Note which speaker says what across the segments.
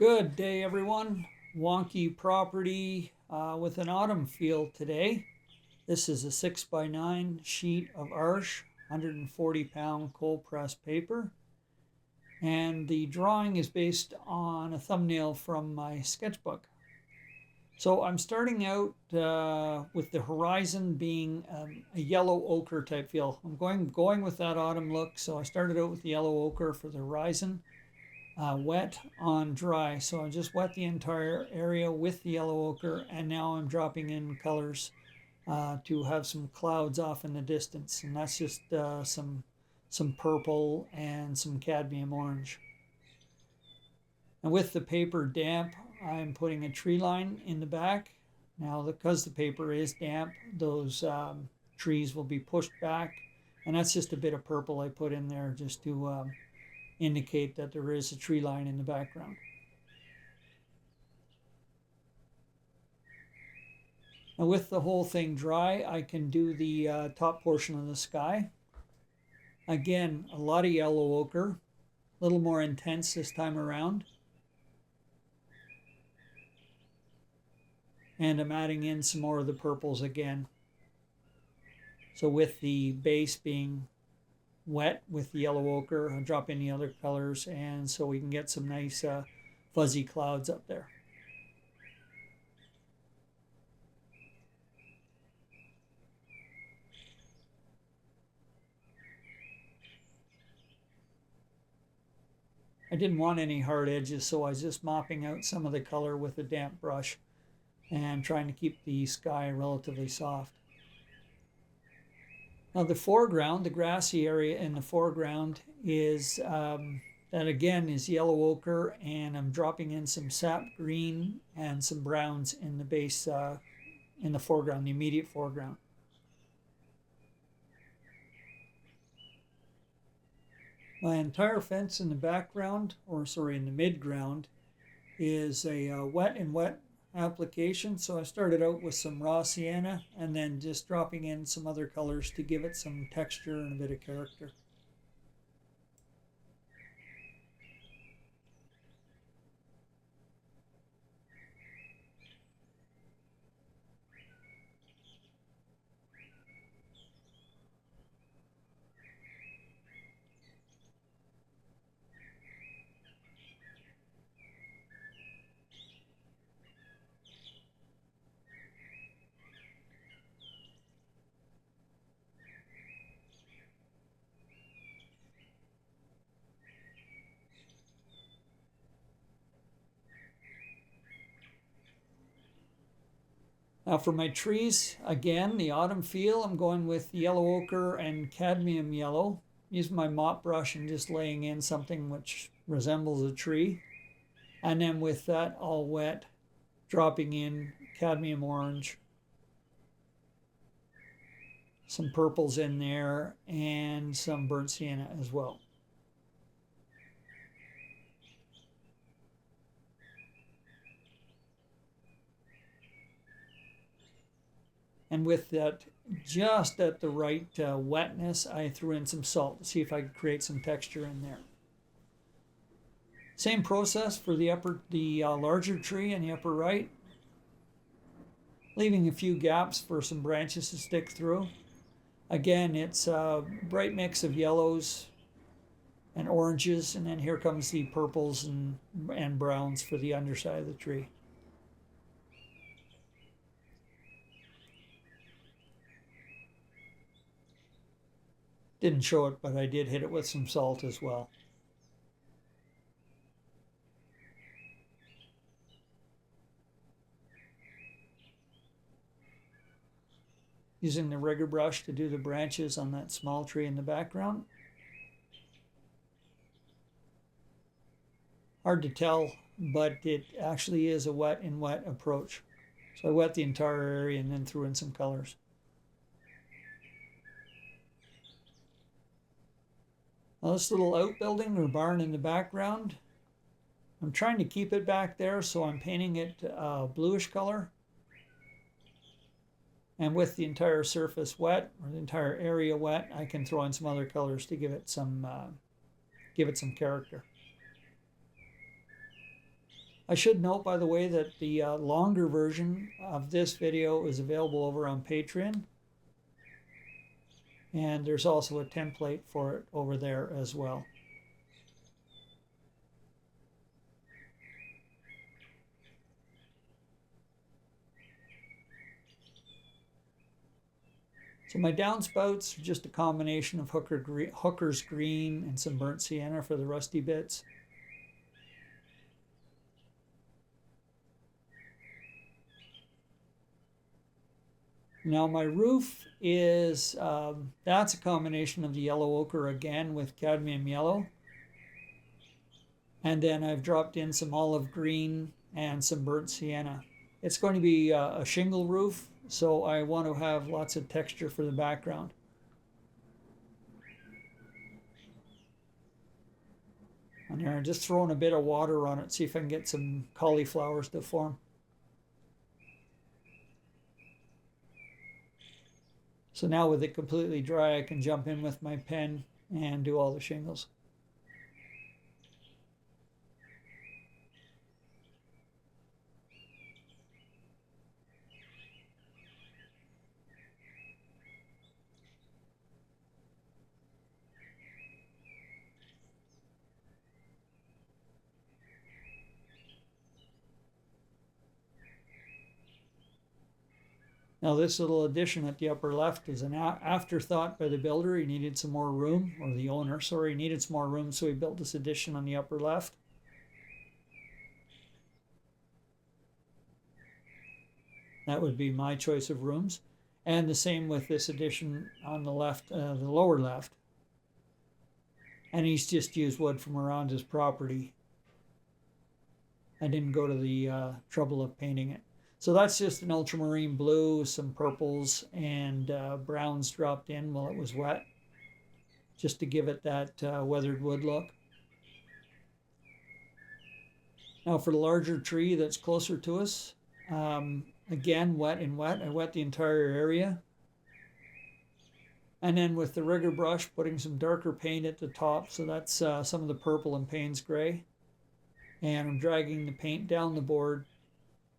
Speaker 1: Good day, everyone. Wonky property with an autumn feel today. This is a 6x9 sheet of Arches, 140-pound cold press paper. And the drawing is based on a thumbnail from my sketchbook. So I'm starting out with the horizon being a yellow ochre type feel. I'm going with that autumn look, so I started out with the yellow ochre for the horizon. Wet on dry, so I just wet the entire area with the yellow ochre, and now I'm dropping in colors to have some clouds off in the distance, and that's just some purple and some cadmium orange. And with the paper damp, I'm putting a tree line in the back. Now, because the paper is damp, those trees will be pushed back, and that's just a bit of purple I put in there just to indicate that there is a tree line in the background. And with the whole thing dry, I can do the top portion of the sky. Again, a lot of yellow ochre, a little more intense this time around. And I'm adding in some more of the purples again. So with the base being wet with the yellow ochre, I'll drop in the other colors, and so we can get some nice fuzzy clouds up there. I didn't want any hard edges, so I was just mopping out some of the color with a damp brush and trying to keep the sky relatively soft. Now the foreground, the grassy area in the foreground is, that again is yellow ochre, and I'm dropping in some sap green and some browns in the base, in the foreground, the immediate foreground. My entire fence in the background, or sorry, in the midground, is a wet and wet application. So I started out with some raw sienna and then just dropping in some other colors to give it some texture and a bit of character. Now for my trees, again, the autumn feel, I'm going with yellow ochre and cadmium yellow. Using my mop brush and just laying in something which resembles a tree. And then with that all wet, dropping in cadmium orange, some purples in there, and some burnt sienna as well. And with that just at the right wetness, I threw in some salt to see if I could create some texture in there. Same process for the larger tree in the upper right, leaving a few gaps for some branches to stick through. Again, it's a bright mix of yellows and oranges, and then here comes the purples and browns for the underside of the tree. Didn't show it, but I did hit it with some salt as well. Using the rigger brush to do the branches on that small tree in the background. Hard to tell, but it actually is a wet and wet approach. So I wet the entire area and then threw in some colors. Now this little outbuilding or barn in the background, I'm trying to keep it back there, so I'm painting it a bluish color. And with the entire surface wet, or the entire area wet, I can throw in some other colors to give it some character. I should note, by the way, that the longer version of this video is available over on Patreon. And there's also a template for it over there as well. So my downspouts are just a combination of hooker's green and some burnt sienna for the rusty bits. Now my roof is, that's a combination of the yellow ochre again with cadmium yellow. And then I've dropped in some olive green and some burnt sienna. It's going to be a shingle roof, so I want to have lots of texture for the background. And here I'm just throwing a bit of water on it, see if I can get some cauliflowers to form. So now with it completely dry, I can jump in with my pen and do all the shingles. Now this little addition at the upper left is an afterthought by the builder. He needed some more room, or the owner, sorry, needed some more room, so he built this addition on the upper left. That would be my choice of rooms. And the same with this addition on the left, the lower left. And he's just used wood from around his property. I didn't go to the trouble of painting it. So that's just an ultramarine blue, some purples, and browns dropped in while it was wet, just to give it that weathered wood look. Now for the larger tree that's closer to us, again, wet and wet. I wet the entire area. And then with the rigger brush, putting some darker paint at the top, so that's some of the purple and Payne's gray. And I'm dragging the paint down the board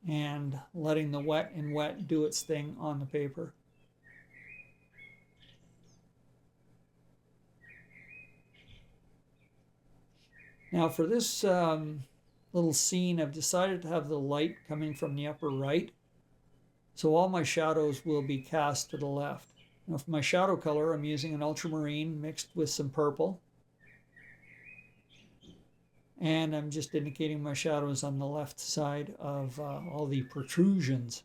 Speaker 1: and letting the wet and wet do its thing on the paper. Now for this little scene, I've decided to have the light coming from the upper right. So all my shadows will be cast to the left. Now for my shadow color, I'm using an ultramarine mixed with some purple. And I'm just indicating my shadows on the left side of all the protrusions.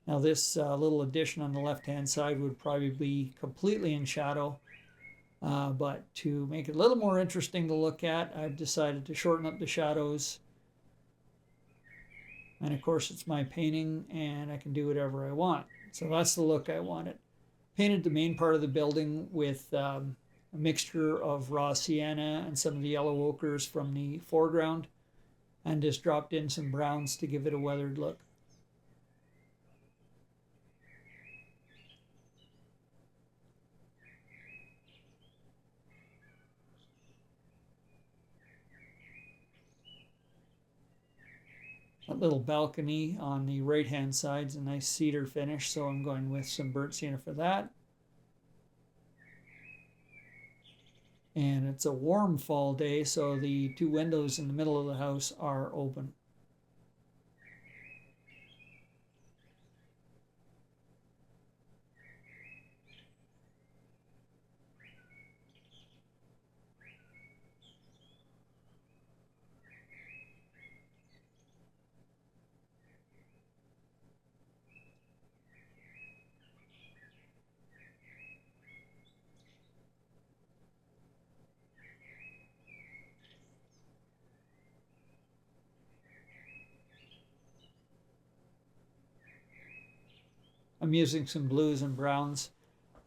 Speaker 1: Now this little addition on the left-hand side would probably be completely in shadow. But to make it a little more interesting to look at, I've decided to shorten up the shadows. And of course it's my painting and I can do whatever I want. So that's the look I wanted. Painted the main part of the building with a mixture of raw sienna and some of the yellow ochres from the foreground, and just dropped in some browns to give it a weathered look. That little balcony on the right hand side is a nice cedar finish, so I'm going with some burnt sienna for that. And it's a warm fall day, so the two windows in the middle of the house are open. I'm using some blues and browns.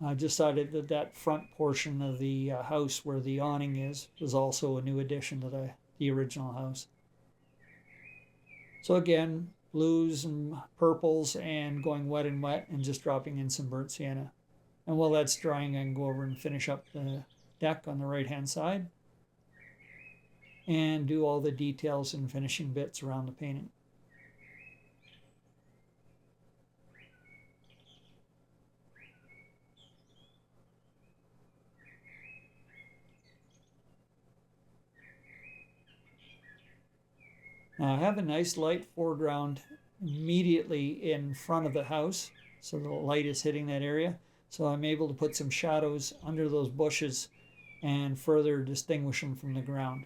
Speaker 1: I decided that that front portion of the house where the awning is was also a new addition to the original house. So again, blues and purples and going wet and wet and just dropping in some burnt sienna. And while that's drying, I can go over and finish up the deck on the right hand side and do all the details and finishing bits around the painting. Now I have a nice light foreground immediately in front of the house, so the light is hitting that area. So I'm able to put some shadows under those bushes and further distinguish them from the ground.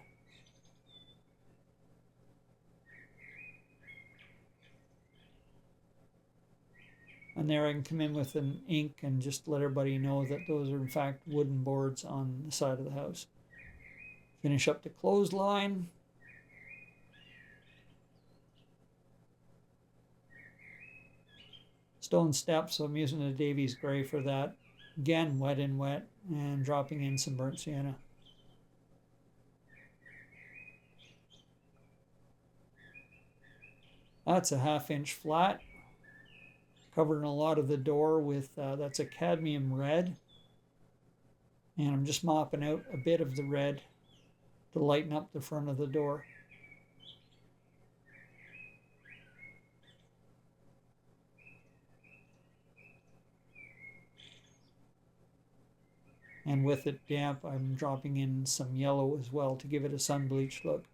Speaker 1: And there I can come in with an ink and just let everybody know that those are in fact wooden boards on the side of the house. Finish up the clothesline. Stone steps, so I'm using the Davies Gray for that. Again, wet in wet, and dropping in some burnt sienna. That's a 1/2 inch flat, covering a lot of the door with, that's a cadmium red. And I'm just mopping out a bit of the red to lighten up the front of the door. And with it damp, I'm dropping in some yellow as well to give it a sun bleached look.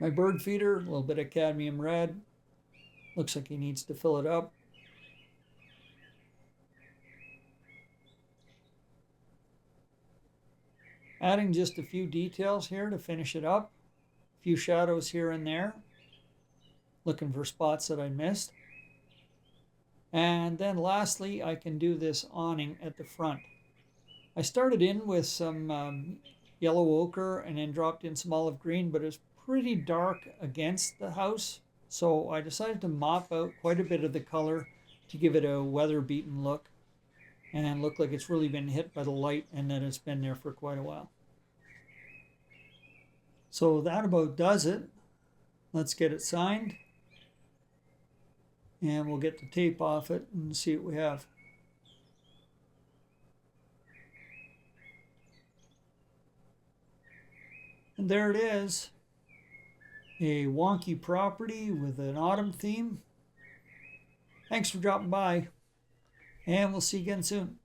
Speaker 1: My bird feeder, a little bit of cadmium red. Looks like he needs to fill it up. Adding just a few details here to finish it up. A few shadows here and there. Looking for spots that I missed. And then lastly, I can do this awning at the front. I started in with some yellow ochre and then dropped in some olive green, but it's pretty dark against the house. So I decided to mop out quite a bit of the color to give it a weather-beaten look and look like it's really been hit by the light and that it's been there for quite a while. So that about does it. Let's get it signed. And we'll get the tape off it and see what we have. And there it is, a wonky property with an autumn theme. Thanks for dropping by, and we'll see you again soon.